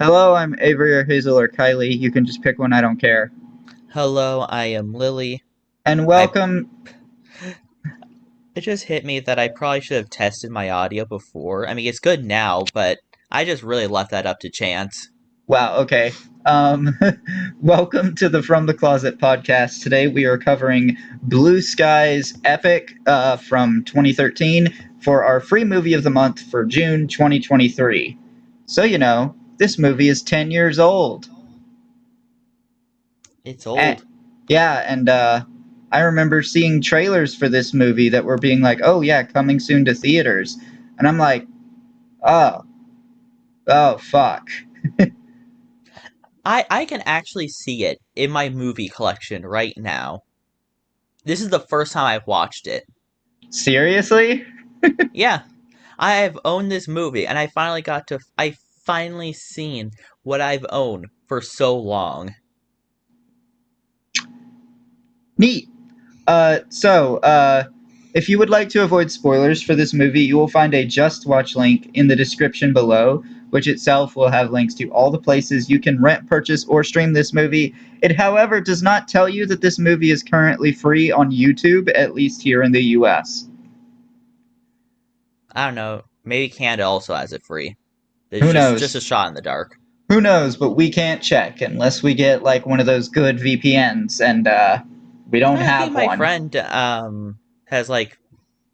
Hello, I'm Avery or Hazel or Kylie. You can just pick one, I don't care. Hello, I am Lily. And I welcome. It just hit me that I probably should have tested my audio before. I mean, it's good now, but I just really left that up to chance. Wow, okay. Um, Welcome to the From the Closet podcast. Today we are covering Blue Sky's Epic from 2013 for our free movie of the month for June 2023. So, this movie is 10 years old. It's And, old. yeah, and I remember seeing trailers for this movie that were being like, oh, yeah, coming soon to theaters. And I'm like, oh, oh, fuck. I can actually see it in my movie collection right now. This is the first time I've watched it. Seriously? Yeah, I have owned this movie, and I finally seen what I've owned for so long. Neat. So, if you would like to avoid spoilers for this movie, you will find a Just Watch link in the description below, which itself will have links to all the places you can rent, purchase, or stream this movie. It, however, does not tell you that this movie is currently free on YouTube, at least here in the US. I don't know, maybe Canada also has it free. It's Who just knows? a shot in the dark. Who knows? But we can't check unless we get like one of those good VPNs, and we don't I think have my one. friend has like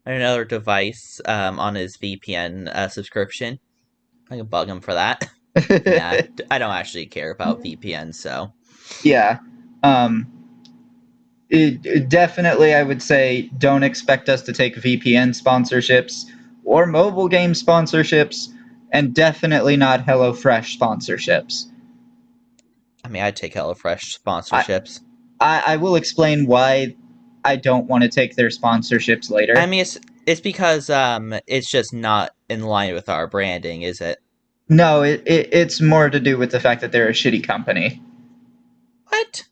another device on his VPN subscription. I can bug him for that. Nah, I don't actually care about VPN, so Yeah. Um, Definitely, I would say don't expect us to take VPN sponsorships or mobile game sponsorships, and definitely not HelloFresh sponsorships. I mean I'd take HelloFresh I, sponsorships. I will explain why I don't want to take their sponsorships I later. mean it's because it's just not in line with our branding, is it? No, it's more to do with the fact that they're a shitty company. What?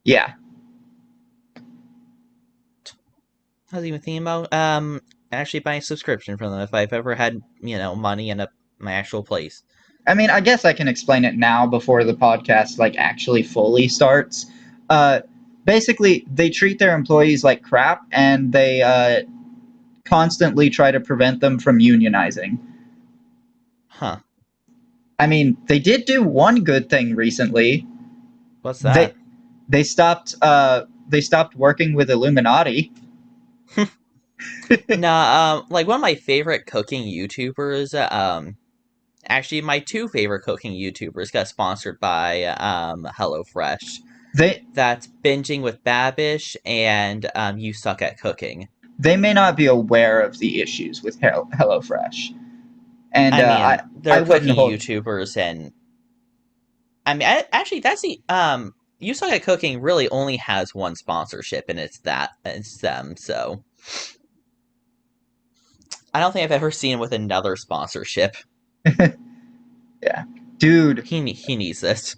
Yeah. I was even thinking about actually buying a subscription from them if I've ever had, money in my actual place. I mean, I guess I can explain it now before the podcast like actually fully starts. Uh, Basically, they treat their employees like crap, and they constantly try to prevent them from unionizing. Huh. I mean, they did do one good thing recently. What's They that? they stopped working with Illuminati. Nah, like one of my favorite cooking YouTubers, actually my two favorite cooking YouTubers got sponsored by HelloFresh. they That's Binging with Babish and You Suck at Cooking. they may not be aware of the issues with HelloFresh, and I mean, I they're wouldn't cooking hold. YouTubers, and I mean, actually, that's the You Suck at Cooking really only has one sponsorship, and it's them. So I don't think I've ever seen him with another sponsorship. Yeah, dude, He needs this.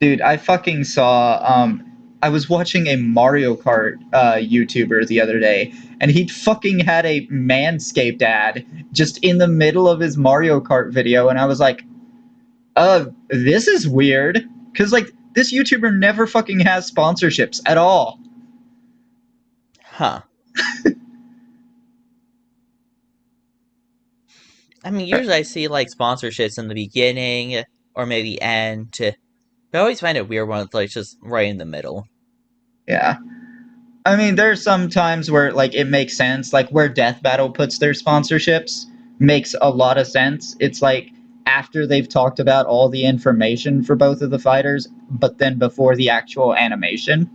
Dude, I fucking saw. I was watching a Mario Kart YouTuber the other day, and he fucking had a Manscaped ad just in the middle of his Mario Kart video, and I was like, this is weird, because like this YouTuber never fucking has sponsorships at all. Huh. I mean, usually I see like sponsorships in the beginning or maybe end. But I always find it weird when it's like just right in the middle. Yeah, I mean, there's some times where like it makes sense, like where Death Battle puts their sponsorships makes a lot of sense. It's like after they've talked about all the information for both of the fighters, but then before the actual animation.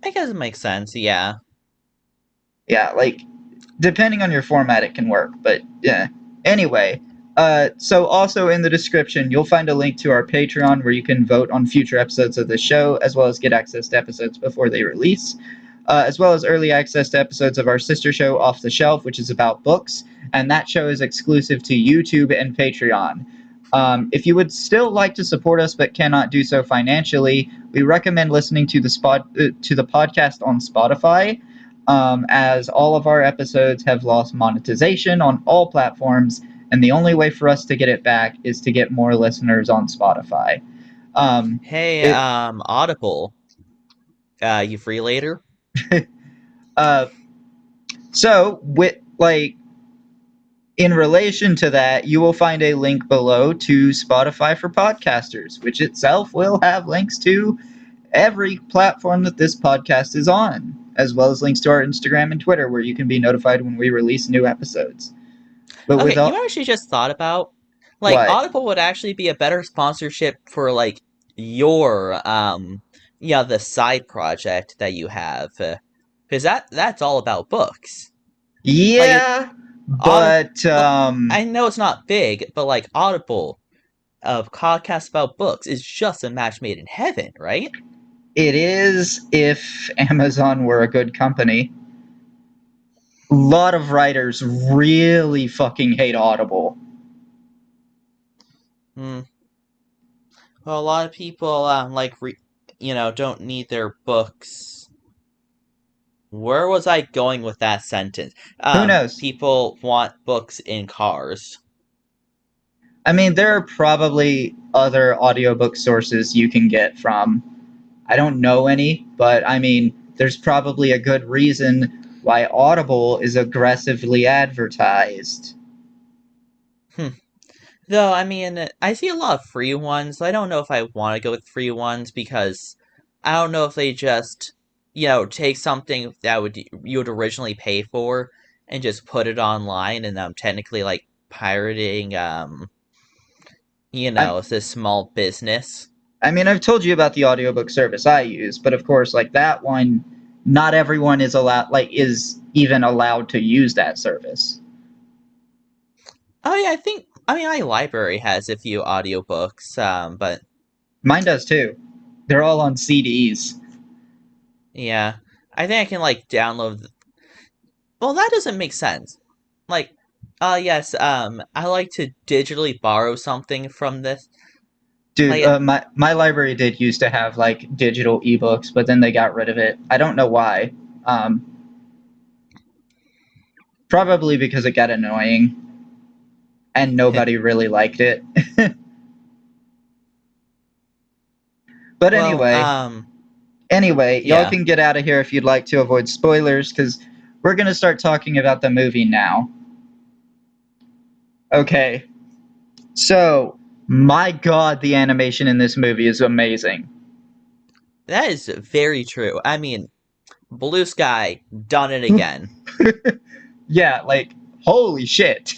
I guess it makes sense. Yeah. Yeah, like depending on your format, it can work. But yeah. Anyway, so also in the description, you'll find a link to our Patreon where you can vote on future episodes of the show, as well as get access to episodes before they release, as well as early access to episodes of our sister show, Off the Shelf, which is about books, and that show is exclusive to YouTube and Patreon. If you would still like to support us but cannot do so financially, we recommend listening to the podcast on Spotify, as all of our episodes have lost monetization on all platforms, and the only way for us to get it back is to get more listeners on Spotify. Um, Hey, it Audible, you free later? uh, so with like in relation to that, you will find a link below to Spotify for podcasters, which itself will have links to every platform that this podcast is on, as well as links to our Instagram and Twitter, where you can be notified when we release new episodes. But Okay, you without actually just thought about like what? Audible would actually be a better sponsorship for like your yeah, the side project that you have, because that's all about books. Like Yeah, Audible, but I know it's not big, but like Audible of podcasts about books is just a match made in heaven, right? it is if Amazon were a good company. A lot of writers really fucking hate Audible. Hmm. Well, a lot of people don't need their books. Where was I going with that sentence? Who knows? People want books in cars. I mean, there are probably other audiobook sources you can get from. I don't know any, but I mean, there's probably a good reason why Audible is aggressively advertised. Hmm. Though, I mean, I see a lot of free ones. I don't know if I want to go with free ones because I don't know if they just, take something that you would originally pay for and just put it online, and I'm technically like pirating, I, it's this small business. I mean, I've told you about the audiobook service I use, but of course, like that one, not everyone is even allowed to use that service. Oh yeah, I mean my library has a few audiobooks, but Mine does too. They're all on CDs. yeah, I think I can like download. Well, that doesn't make sense. Like, yes, I like to digitally borrow something from this. Dude, Like, my library did used to have like digital ebooks, but then they got rid of it. I don't know why. Um, Probably because it got annoying and nobody really liked it. But well, anyway, y'all yeah, can get out of here if you'd like to avoid spoilers, because we're gonna start talking about the movie now. Okay, so my God, the animation in this movie is amazing. that is very true. I mean, Blue Sky done it again. Yeah, like holy shit.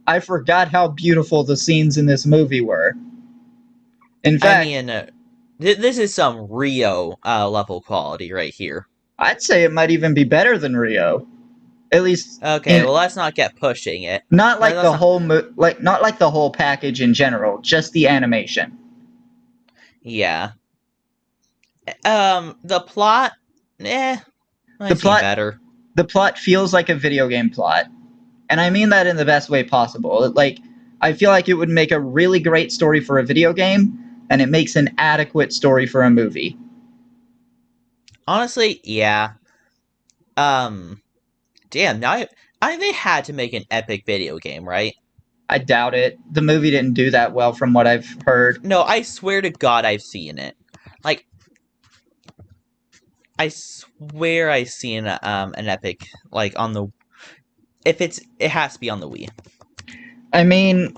I forgot how beautiful the scenes in this movie were. In I fact, mean, this is some Rio level quality right here. I'd say it might even be better than Rio. At least Okay, in well, let's not get pushing it. not like Let's the not. whole not like the whole package in general, just the animation. Yeah. The plot, The I've seen plot better. the plot feels like a video game plot, and I mean that in the best way possible. Like I feel like it would make a really great story for a video game, and it makes an adequate story for a movie. Honestly, yeah. Um, Damn. They had to make an epic video game, right? I doubt it. The movie didn't do that well from what I've heard. No, I swear to God, I've seen it. Like, I swear I've seen an epic like on the. If it has to be on the Wii. I mean,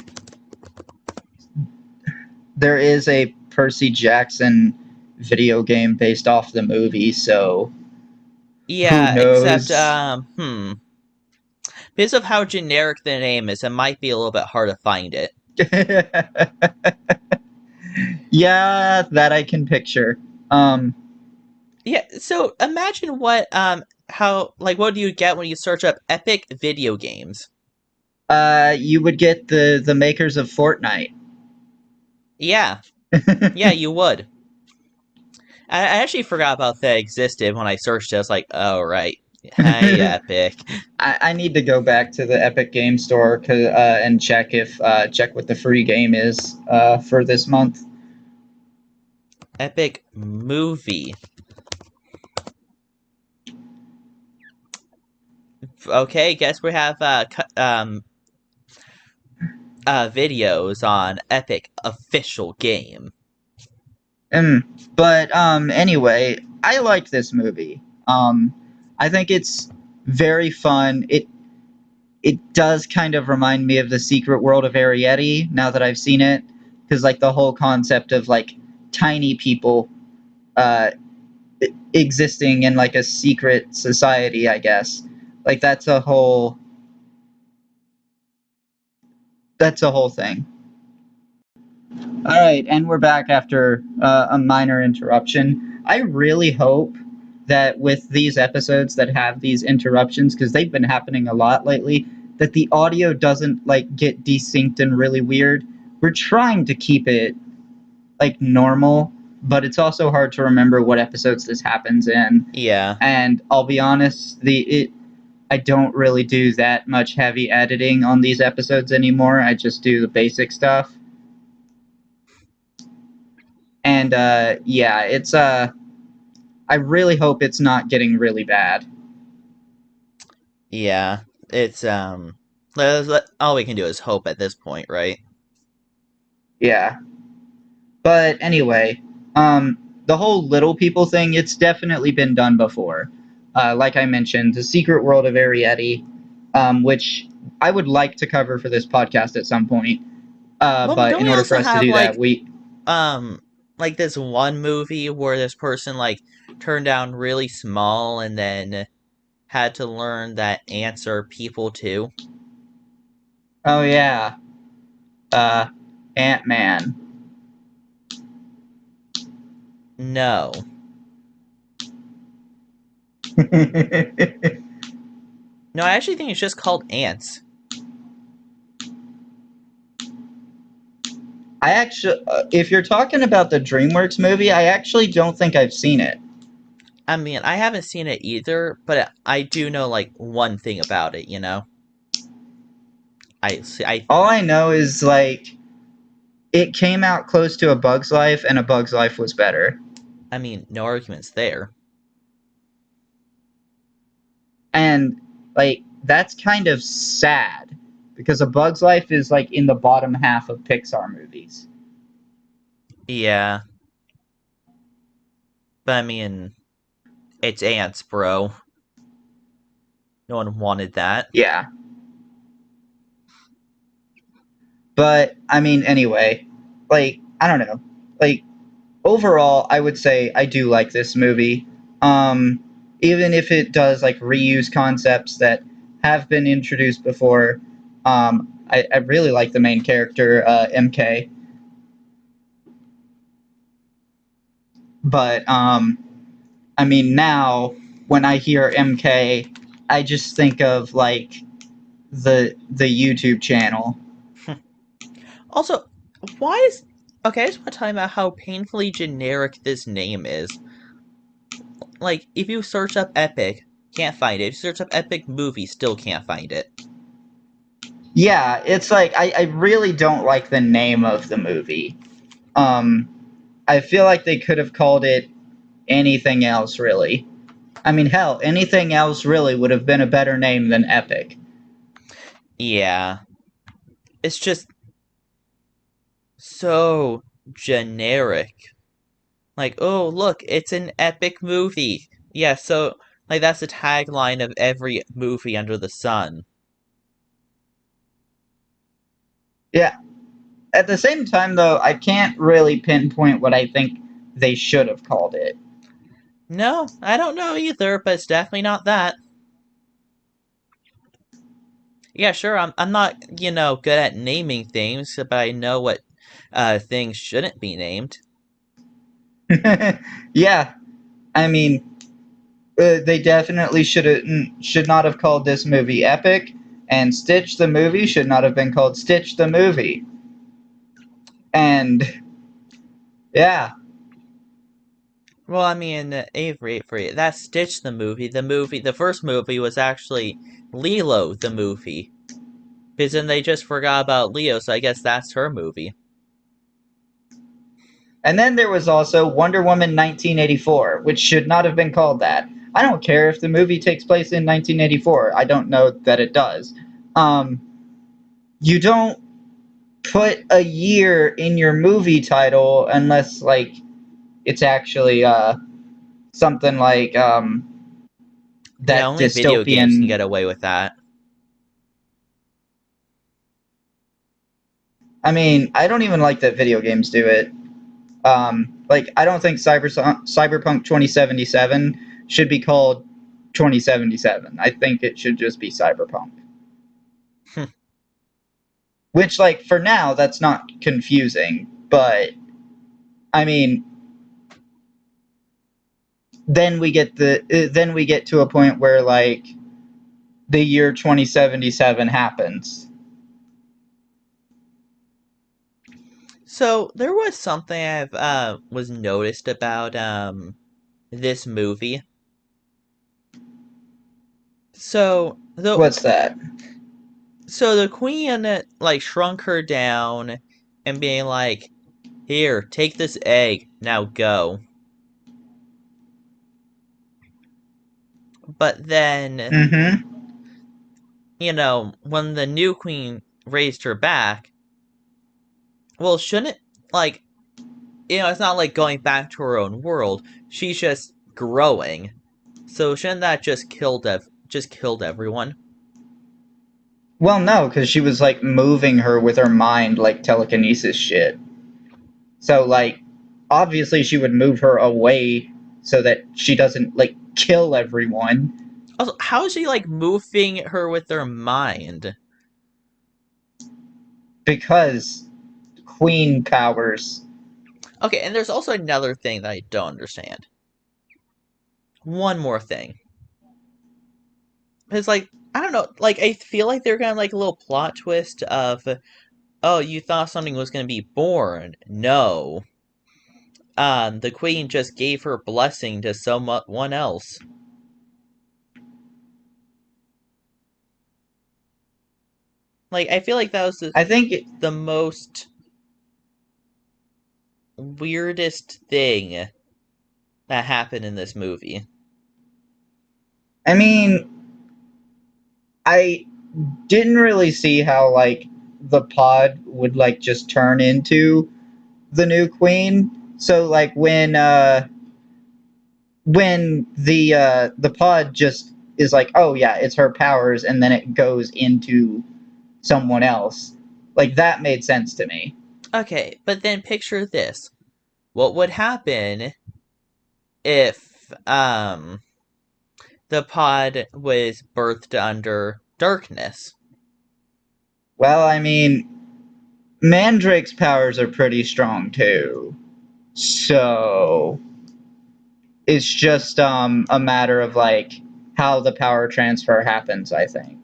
there is a Percy Jackson video game based off the movie, so who Yeah, except knows? because of how generic the name is, it might be a little bit hard to find it. Yeah, that I can picture. Um, Yeah, so imagine what do you get when you search up epic video games? you would get the makers of Fortnite. Yeah, yeah, you would. I actually forgot about that existed when I searched it. I was like, oh right, hey Epic, I need to go back to the Epic Game Store and check what the free game is for this month. Epic movie. Okay, guess we have videos on Epic official game. Mm, but anyway, I like this movie. I think it's very fun. It does kind of remind me of the Secret World of Arietti now that I've seen it, because like the whole concept of like tiny people uh, existing in like a secret society, I guess. Like that's a whole thing. All right, and we're back after a minor interruption. I really hope that with these episodes that have these interruptions, because they've been happening a lot lately, that the audio doesn't like get desynced and really weird. We're trying to keep it like normal, but it's also hard to remember what episodes this happens in. Yeah, And I'll be honest, I don't really do that much heavy editing on these episodes anymore. I just do the basic stuff. And yeah, it's I really hope it's not getting really bad. yeah. It's all we can do is hope at this point, right? Yeah. But anyway, um the whole little people thing, it's definitely been done before. Like I mentioned, the Secret World of Arietti, which I would like to cover for this podcast at some point. Well, But don't in we order for also us to have do that, we um this one movie where this person turned down really small and then had to learn that ants are people too? oh yeah, uh Ant-Man. No. No, I actually think it's just called Ants. I actually, if you're talking about the DreamWorks movie, I actually don't think I've seen it. I mean, I haven't seen it either, but I do know one thing about it, you know? I see All I know is like it came out close to A Bug's Life, and A Bug's Life was better. I mean, no arguments there. And like that's kind of sad because A Bug's Life is like in the bottom half of Pixar movies. Yeah, but I mean, it's ants, bro. No one wanted that. Yeah. But I mean anyway, like I don't know. Like overall, I would say I do like this movie. Um Even if it does like reuse concepts that have been introduced before. I really like the main character, MK. But I mean, now when I hear MK, I just think of like the YouTube channel. Also, why is okay? I just want to talk about how painfully generic this name is. Like, if you search up Epic, can't find it. If you search up Epic Movie, still can't find it. Yeah, it's like I really don't like the name of the movie. Um, I feel like they could have called it anything else, really. I mean, hell, anything else really would have been a better name than Epic. Yeah, it's just so generic. Like, oh, look, it's an epic movie. Yeah, so, that's the tagline of every movie under the sun. Yeah. At the same time, though, I can't really pinpoint what I think they should have called it. No, I don't know either, but it's definitely not that. Yeah, sure, I'm not, good at naming things, but I know what things shouldn't be named. Yeah, I mean, they definitely should not have called this movie Epic, and Stitch the movie should not have been called Stitch the movie. And yeah, Well, I mean, Avery, that's Stitch the movie. The first movie was actually Lilo the movie. Because then they just forgot about Leo, so I guess that's her movie. and then there was also Wonder Woman 1984, which should not have been called that. I don't care if the movie takes place in 1984. I don't know that it does. Um, you don't. put a year in your movie title unless like it's actually something like Yeah, that only video games can dystopian. get away with that. I mean, I don't even like that video games do it. Like, I don't think Cyberpunk 2077 should be called 2077. I think it should just be Cyberpunk. Which, like, for now, that's not confusing, but I mean, then we get to a point where like the year 2077 happens. So there was something I've was noticed about this movie. So What's that? the queen like shrunk her down and being like, "Here, take this egg. Now go." But then, Mm-hmm. when the new queen raised her back, well, shouldn't like it's not like going back to her own world. She's just growing. So shouldn't that just killed everyone? Well, no, because she was like moving her with her mind, like telekinesis shit. So, like, obviously, she would move her away so that she doesn't like kill everyone. Also, how is she like moving her with her mind? Because queen powers. Okay, and there's also another thing that I don't understand. One more thing. It's like, I don't know, like I feel like they're gonna like a little plot twist of, oh, you thought something was gonna be born. No. The queen just gave her blessing to someone else. Like, I feel like that was I think. the most weirdest thing that happened in this movie. I mean, I didn't really see how like the pod would like just turn into the new queen. So like when the pod just is like, oh yeah, it's her powers, and then it goes into someone else. Like that made sense to me. Okay, but then picture this. What would happen if the pod was birthed under darkness? Well, I mean, Mandrake's powers are pretty strong too. So it's just a matter of like how the power transfer happens, I think.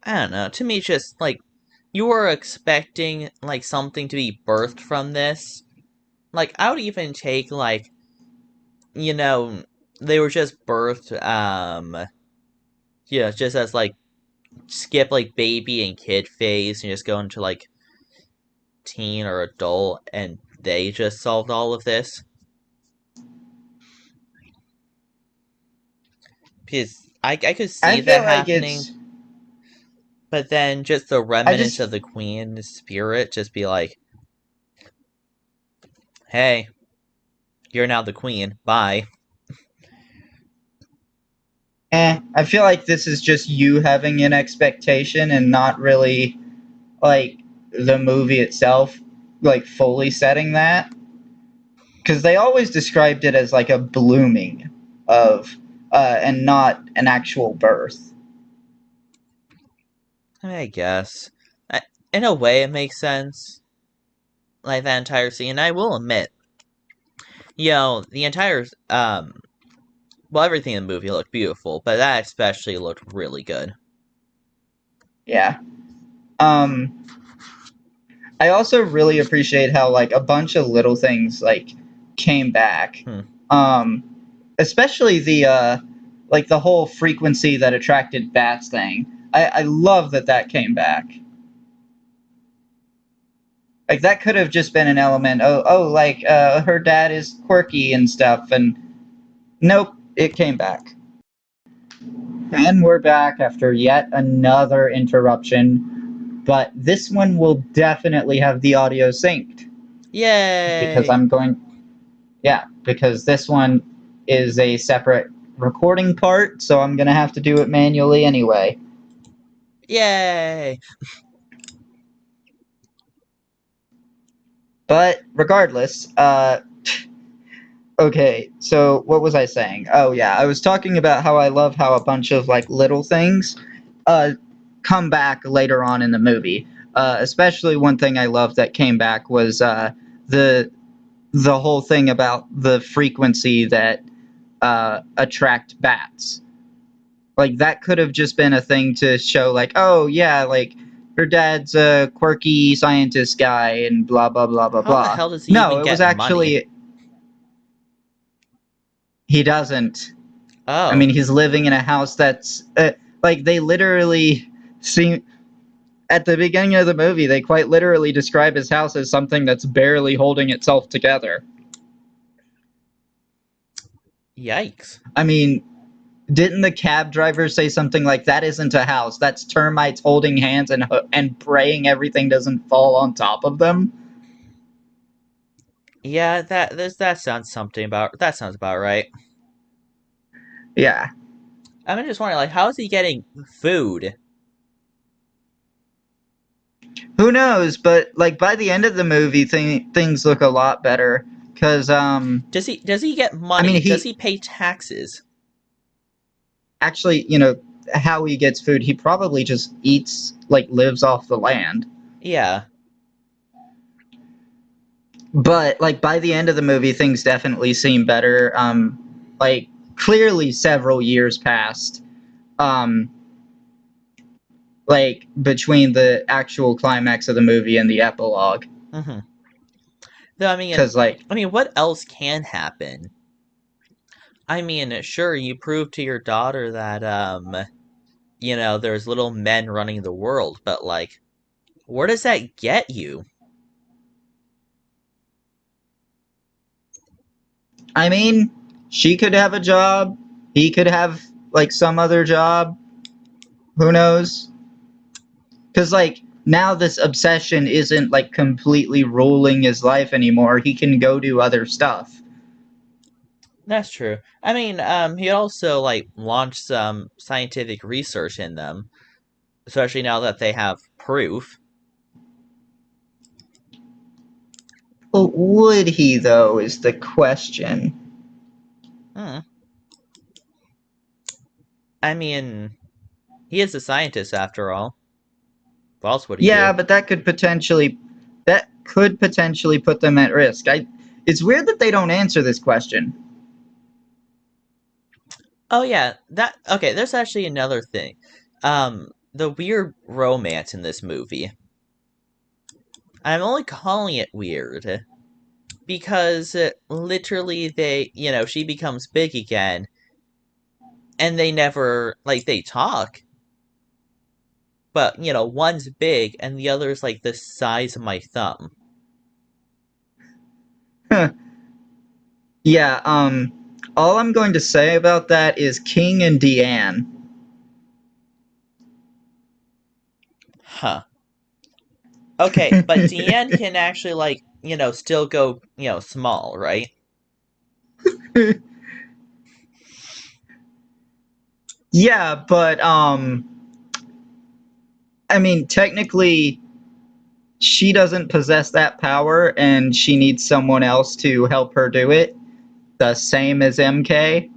I don't know. To me, it's just like you were expecting like something to be birthed from this. Like I would even take like you know they were just birthed just as like skip like baby and kid phase and just go into like teen or adult and they just solved all of this. Because I could I see feel that like happening, it's but then just the I remnants just of the queen's spirit just be like, hey, you're now the queen. Bye. I feel like this is just you having an expectation and not really like the movie itself like fully setting that, because they always described it as like a blooming of and not an actual birth. I guess. I, in a way, it makes sense. Like that entire scene. I will admit, the entire well, everything in the movie looked beautiful, but that especially looked really good. Yeah. um I also really appreciate how like a bunch of little things like came back. Hmm. um Especially the like the whole frequency that attracted bats thing. I love that that came back. Like that could have just been an element. Like her dad is quirky and stuff, and nope, it came back. And we're back after yet another interruption, but this one will definitely have the audio synced because Yay! I'm going, yeah, because this one is a separate recording part, so I'm going to have to do it manually anyway. Yay! But regardless, okay, so what was I saying? Oh yeah, I was talking about how I love how a bunch of like little things uh come back later on in the movie. Especially one thing I loved that came back was the the whole thing about the frequency that attract bats. Like that could have just been a thing to show like, oh yeah, like her dad's a quirky scientist guy and blah blah blah blah How the blah. hell does he No, even it was get money? actually he doesn't. I Oh, mean, he's living in a house that's like they literally seem at the beginning of the movie. They quite literally describe his house as something that's barely holding itself together. yikes. I mean, didn't the cab driver say something like that isn't a house? That's termites holding hands and praying everything doesn't fall on top of them. Yeah, that sounds something about that sounds about right. Yeah. I'm just wondering, like, how is he getting food? Who knows? But like by the end of the movie, things look a lot better because Does he get I mean money? Does he he pay taxes? actually how he gets food. He probably just eats like lives off the land. Yeah. But like by the end of the movie, things definitely seem better. Like clearly several years passed. Um, like between the actual climax of the movie and the epilogue, Mm-hmm. Though because like I mean, what else can happen? I mean, sure, you prove to your daughter that there's little men running the world, but like, where does that get you? I mean, she could have a job, he could have like some other job. Who knows? Because like now this obsession isn't like completely ruling his life anymore. He can go do other stuff. That's true. I mean, he also like launched some scientific research in them, especially now that they have proof. Well, would he though? Is the question. Hmm. I mean, he is a scientist after all. What else would he Yeah, do? but that could potentially put them at risk. It's weird that they don't answer this question. Oh yeah, that okay, there's actually another thing. The weird romance in this movie. I'm only calling it weird because literally she becomes big again and they never like they talk, but one's big and the other's like the size of my thumb. Yeah, all I'm going to say about that is King and Deanne. Huh. Okay, but Deanne can actually like, still go, small, right? Yeah, but I mean, technically, she doesn't possess that power, and she needs someone else to help her do it. The same as MK.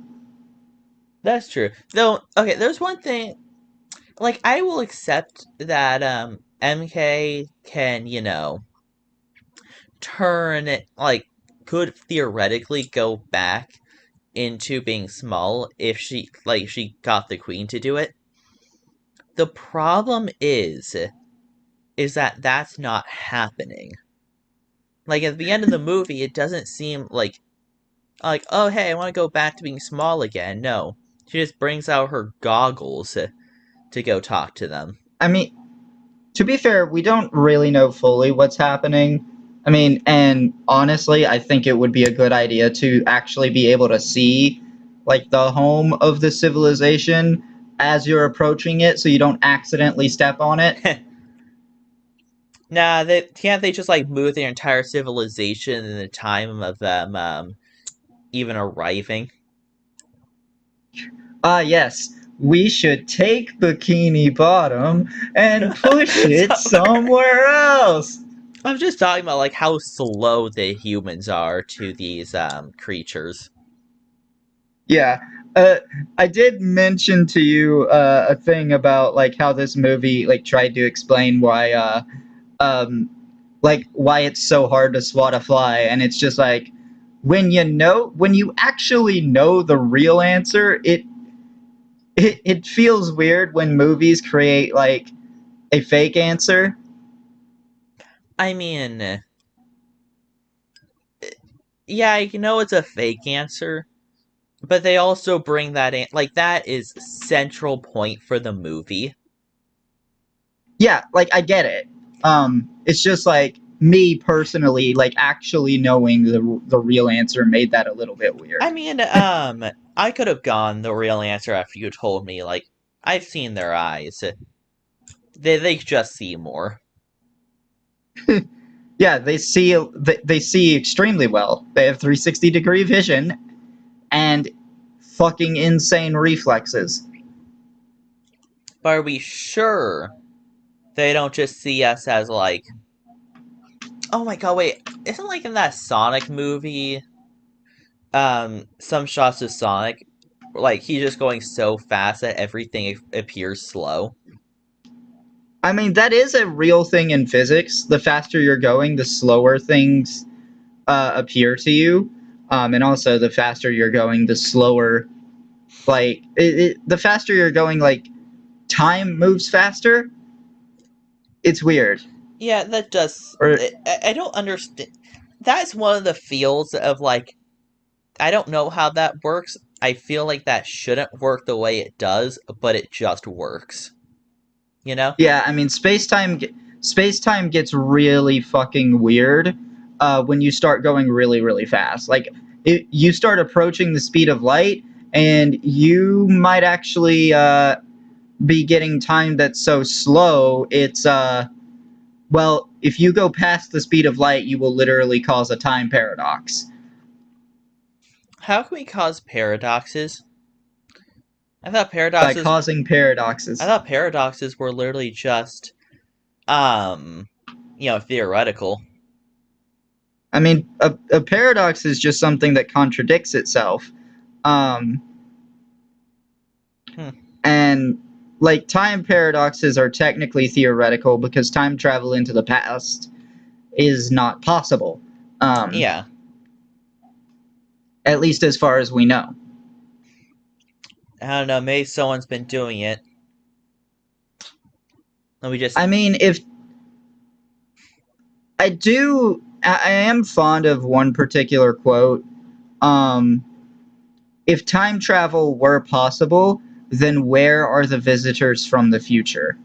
That's true. Though, okay, there's one thing like I will accept that MK can, turn like could theoretically go back into being small if she got the queen to do it. The problem is that that's not happening. Like at the end of the movie it doesn't seem like oh hey, I want to go back to being small again. No. She just brings out her goggles to go talk to them. I mean, to be fair, we don't really know fully what's happening. I mean, and honestly, I think it would be a good idea to actually be able to see like the home of the civilization as you're approaching it so you don't accidentally step on it. Nah, can't they just like move their entire civilization in the time of them even arriving? Yes, we should take Bikini Bottom and push it somewhere else. I'm just talking about like how slow the humans are to these creatures. Yeah. I did mention to you a thing about like how this movie like tried to explain why um like why it's so hard to swat a fly, and it's just like when you actually know the real answer, it feels weird when movies create like a fake answer. I mean, yeah, you know it's a fake answer, but they also bring that in like that is central point for the movie. Yeah, like I get it. It's just like me personally, like actually knowing the real answer made that a little bit I weird. mean, I could have gone the real answer after you told me. Like, I've seen their eyes. They just see more. Yeah, they see extremely well. They have 360-degree vision and fucking insane reflexes. But are we sure they don't just see us as like, oh my god, wait, isn't like in that Sonic movie, some shots of Sonic, like he's just going so fast that everything appears slow. I mean, that is a real thing in physics. The faster you're going, the slower things appear to you. And also, the faster you're going, the slower, like, the faster you're going, like, time moves faster. It's weird. Yeah, that does. Or, I don't understand. That's one of the fields of like I don't know how that works. I feel like that shouldn't work the way it does, but it just works. You know? yeah, I mean, space time gets really fucking weird when you start going really, really fast. Like, you start approaching the speed of light, and you might actually be getting time that's so slow. It's well, if you go past the speed of light, you will literally cause a time paradox How can we cause paradoxes? I thought by paradoxes causing I paradoxes. thought paradoxes were literally just um theoretical. I mean, a paradox is just something that contradicts itself. Um, Hmm. and like time paradoxes are technically theoretical because time travel into the past is not possible. Um, Yeah. at least as far as we know. I don't know, maybe someone's been doing it. Let me just I mean, if I am fond of one particular quote. Um, if time travel were possible, then where are the visitors from the future?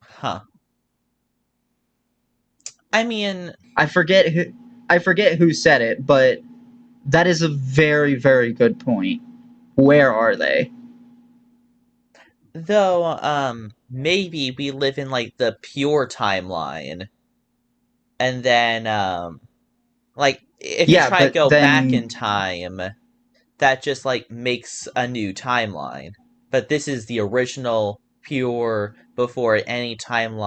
huh. I mean, I forget who I forget who said it, but that is a very, very good point. Where are they? though maybe we live in like the pure timeline and then like if you Yeah, try to but go back in then time that just like makes a new timeline. But this is the original pure before any time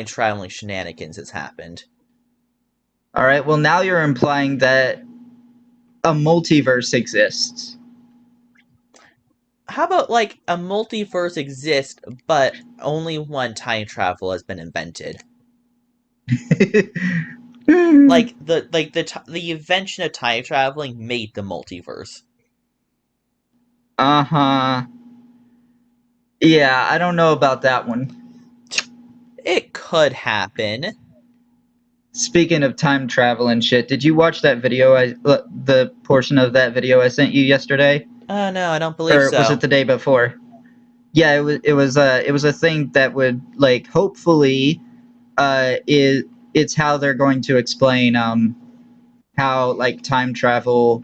traveling shenanigans has happened. all right, well now you're implying that a multiverse exists. How about like a multiverse exists, but only one time travel has been invented? Like the invention of time traveling made the multiverse. Uh-huh. Yeah, I don't know about that one. It could happen. Speaking of time travel and shit, did you watch that video the portion of that video I sent you yesterday? No, I don't believe Or was it so. the day before? Yeah, it was a thing that would like hopefully it's how they're going to explain how like time travel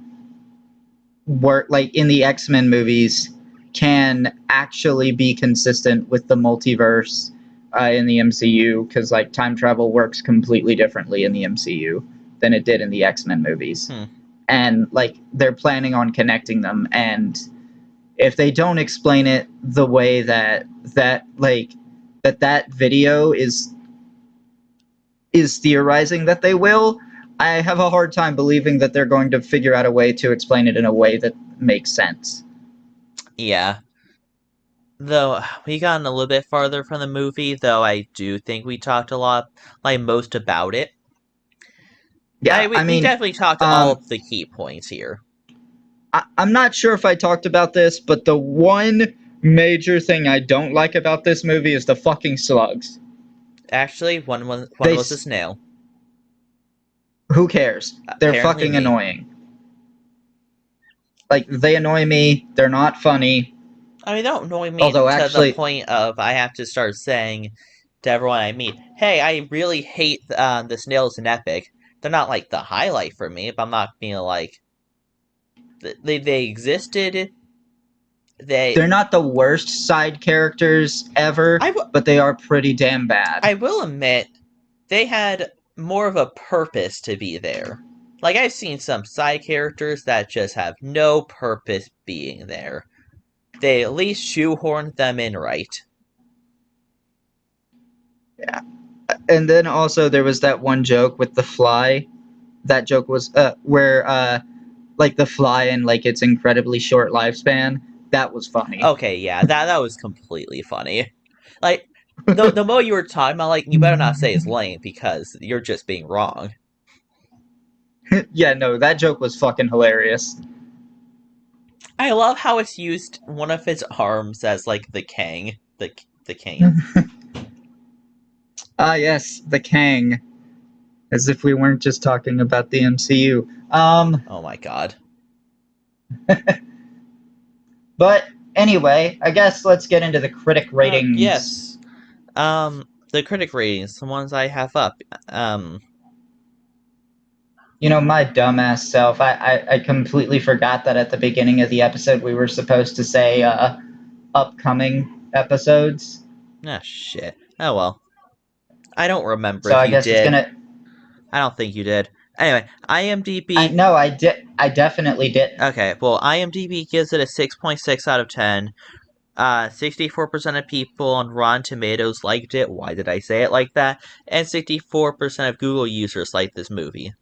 work like in the X-Men movies can actually be consistent with the multiverse in the MCU, because like time travel works completely differently in the MCU than it did in the X-Men movies. Hmm. And like they're planning on connecting them, and if they don't explain it the way that video is theorizing that they will, I have a hard time believing that they're going to figure out a way to explain it in a way that makes sense. Yeah. Though we gotten a little bit farther from the movie, though I do think we talked a lot, like most about it. Yeah, I We mean, definitely talked all um, of the key points here. I'm not sure if I talked about this, but the one major thing I don't like about this movie is the fucking slugs. Actually, one They, was a snail. who cares? They're Apparently fucking me. annoying. Like they annoy me. They're not funny. I mean, don't annoy me Although to the actually, point of I have to start saying to everyone I meet, "Hey, I really hate the snails in Epic." They're not like the highlight for me, but I'm not being like they existed. They they're not the worst side characters ever, I w- but they are pretty damn bad. I will admit they had more of a purpose to be there. Like I've seen some side characters that just have no purpose being there. They at least shoehorned them in right. Yeah. And then also there was that one joke with the fly. That joke was where like the fly and like its incredibly short lifespan. That was funny. Okay, yeah, that was completely funny. Like the more you were talking about, like you better not say it's lame because you're just being wrong. Yeah, no, that joke was fucking hilarious. I love how it's used one of its arms as like the Kang, the cane. Ah, yes, the Kang. As if we weren't just talking about the MCU. Oh my god. But anyway, I guess let's get into the critic ratings. Yes. The critic ratings, the ones I have up. Um, You know, my dumbass self, I completely forgot that at the beginning of the episode we were supposed to say upcoming episodes. shit. Oh well. I don't remember So if I you guess it's did. gonna. I don't think you did. Anyway, I IMDb. no, I did. I definitely didn't. Okay, well, IMDb gives it a 6.6 out of 10. 64% of people on Rotten Tomatoes liked it. Why did I say it like that? And 64% of Google users liked this movie.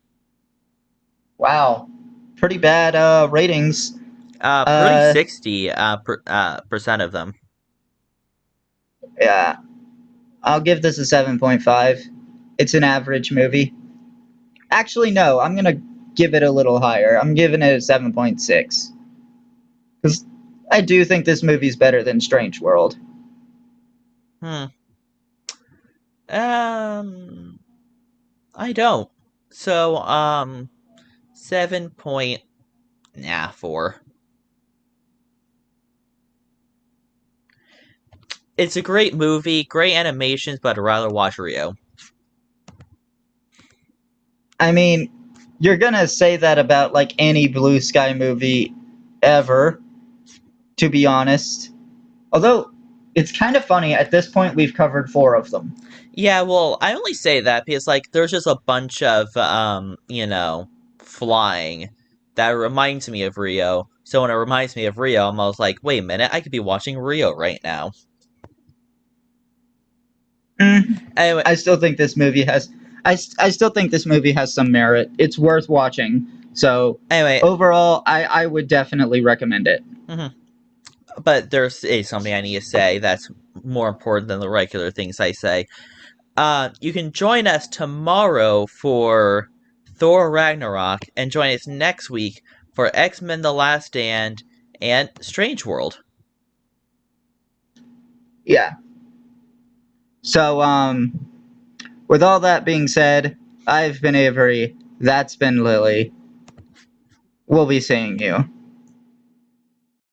Wow, pretty bad ratings. Pretty Uh, 60 percent of them. yeah, I'll give this a 7.5. It's an average movie. Actually, no, I'm gonna give it a little higher. I'm giving it a 7.6 because I do think this movie's better than Strange World. Hmm. Um, I don't. So, 7.4. It's a great movie, great animations, but I'd rather watch Rio. I mean, you're gonna say that about like any Blue Sky movie ever, to be honest. Although it's kind of funny, at this point we've covered four of them. Yeah, well, I only say that because like there's just a bunch of flying that reminds me of Rio. So when it reminds me of Rio, I'm always like, wait a minute, I could be watching Rio right now. Mm, Anyway, I still think this movie has. I still think this movie has some merit. It's worth watching. So anyway, overall, I would definitely recommend it. mhm. But there's something I need to say that's more important than the regular things I say. You can join us tomorrow for Thor Ragnarok, and join us next week for X Men: The Last Stand and Strange World. Yeah. So with all that being said, I've been Avery. That's been Lily. We'll be seeing you.